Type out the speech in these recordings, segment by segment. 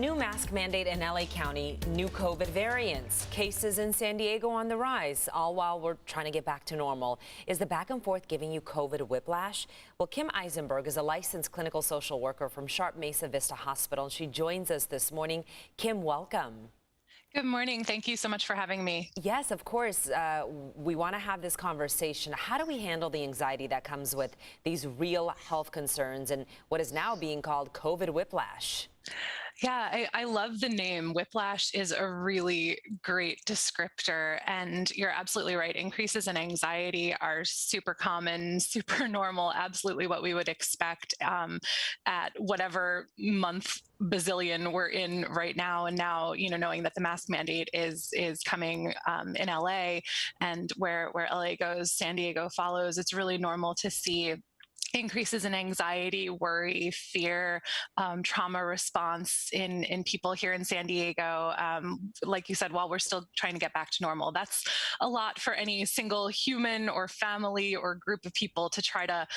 New mask mandate in LA County, new COVID variants, cases in San Diego on the rise, all while we're trying to get back to normal. Is the back and forth giving you COVID whiplash? Well, Kim Eisenberg is a licensed clinical social worker from Sharp Mesa Vista Hospital, and she joins us this morning. Kim, welcome. Good morning. Thank you so much for having me. Yes, of course. We want to have this conversation. How do we handle the anxiety that comes with these real health concerns and what is now being called COVID whiplash? Yeah, I love the name. Whiplash is a really great descriptor. And you're absolutely right. Increases in anxiety are super common, super normal, absolutely what we would expect at whatever month bazillion we're in right now. And now, knowing that the mask mandate is coming in LA, and where LA goes, San Diego follows, it's really normal to see increases in anxiety, worry, fear, trauma response in people here in San Diego. Like you said, while we're still trying to get back to normal, that's a lot for any single human or family or group of people to try to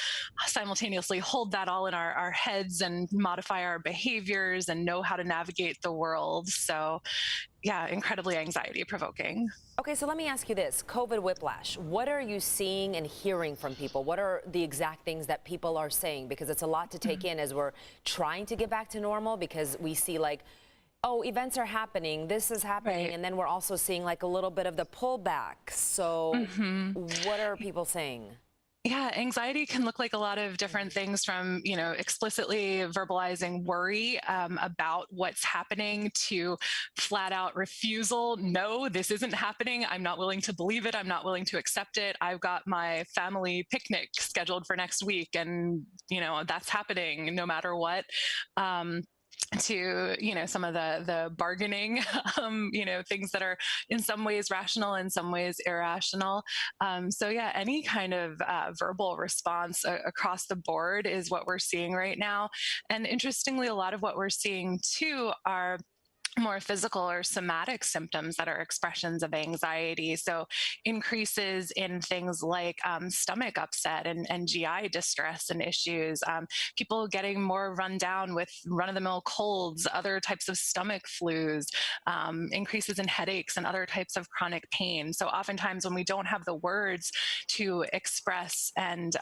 simultaneously hold that all in our heads and modify our behaviors and know how to navigate the world. So yeah, incredibly anxiety provoking. Okay, so let me ask you this, COVID whiplash, what are you seeing and hearing from people? What are the exact things that people are saying? Because it's a lot to take in as we're trying to get back to normal, because we see like, oh, events are happening, this is happening, Right. and then we're also seeing like a little bit of the pullback. So what are people saying? Yeah, anxiety can look like a lot of different things, from, explicitly verbalizing worry about what's happening to flat out refusal. No, this isn't happening. I'm not willing to believe it. I'm not willing to accept it. I've got my family picnic scheduled for next week, and, that's happening no matter what. To some of the bargaining, things that are in some ways rational, in some ways irrational. So yeah, any kind of verbal response across the board is what we're seeing right now. And interestingly, a lot of what we're seeing too are more physical or somatic symptoms that are expressions of anxiety. So increases in things like stomach upset and GI distress and issues, people getting more run down with run-of-the-mill colds, other types of stomach flus, increases in headaches and other types of chronic pain. So oftentimes when we don't have the words to express and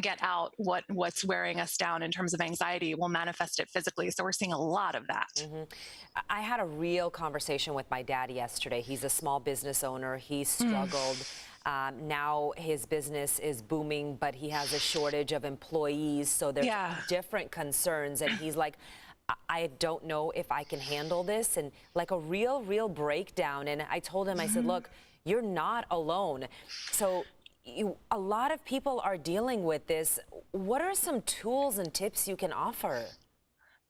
get out what's wearing us down in terms of anxiety, will manifest it physically. So we're seeing a lot of that. I had a real conversation with my dad yesterday. He's a small business owner. He struggled. Now his business is booming, but he has a shortage of employees. So there's Yeah. different concerns. And he's like, I don't know if I can handle this. And like a real breakdown. And I told him, I said, look, you're not alone. So a lot of people are dealing with this. What are some tools and tips you can offer?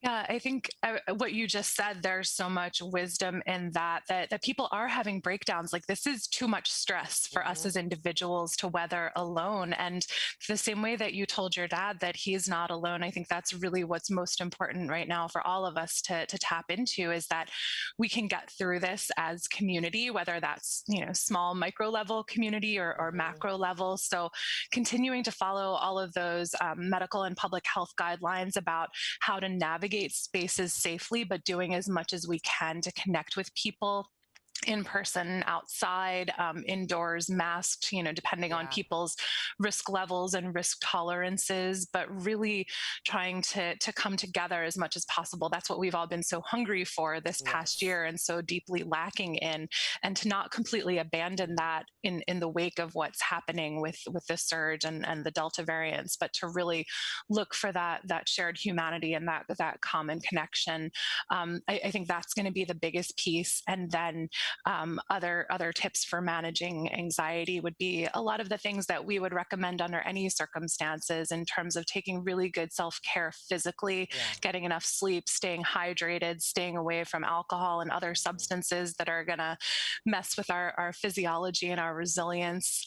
Yeah, I think what you just said, there's so much wisdom in that people are having breakdowns. Like, this is too much stress for us as individuals to weather alone. And the same way that you told your dad that he's not alone, I think that's really what's most important right now for all of us to tap into, is that we can get through this as community, whether that's, small micro level community or macro level. So continuing to follow all of those medical and public health guidelines about how to navigate spaces safely, but doing as much as we can to connect with people in person, outside, indoors, masked, depending on Yeah. people's risk levels and risk tolerances, but really trying to come together as much as possible. That's what we've all been so hungry for this past Yes. year and so deeply lacking in, and to not completely abandon that in the wake of what's happening with the surge and the Delta variants, but to really look for that shared humanity and that common connection. I think that's going to be the biggest piece. And then other tips for managing anxiety would be a lot of the things that we would recommend under any circumstances, in terms of taking really good self-care physically, Yeah. getting enough sleep, staying hydrated, staying away from alcohol and other substances that are going to mess with our physiology and our resilience.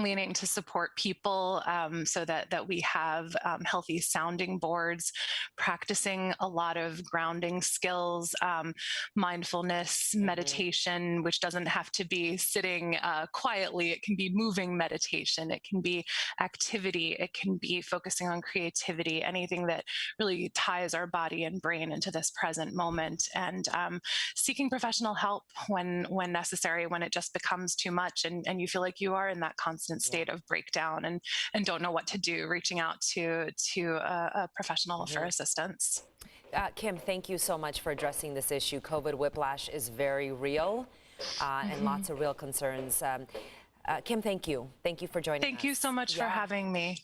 leaning to support people so that we have healthy sounding boards, practicing a lot of grounding skills, mindfulness, Mhm. meditation, which doesn't have to be sitting quietly. It can be moving meditation. It can be activity. It can be focusing on creativity, anything that really ties our body and brain into this present moment. And seeking professional help when necessary, when it just becomes too much and you feel like you are in that constant Yeah. state of breakdown and don't know what to do, reaching out to a professional for Mhm. assistance. Kim, thank you so much for addressing this issue. COVID whiplash is very real and Mhm. lots of real concerns. Kim, thank you. Thank you for joining Thank you so us. much for Yeah. having me.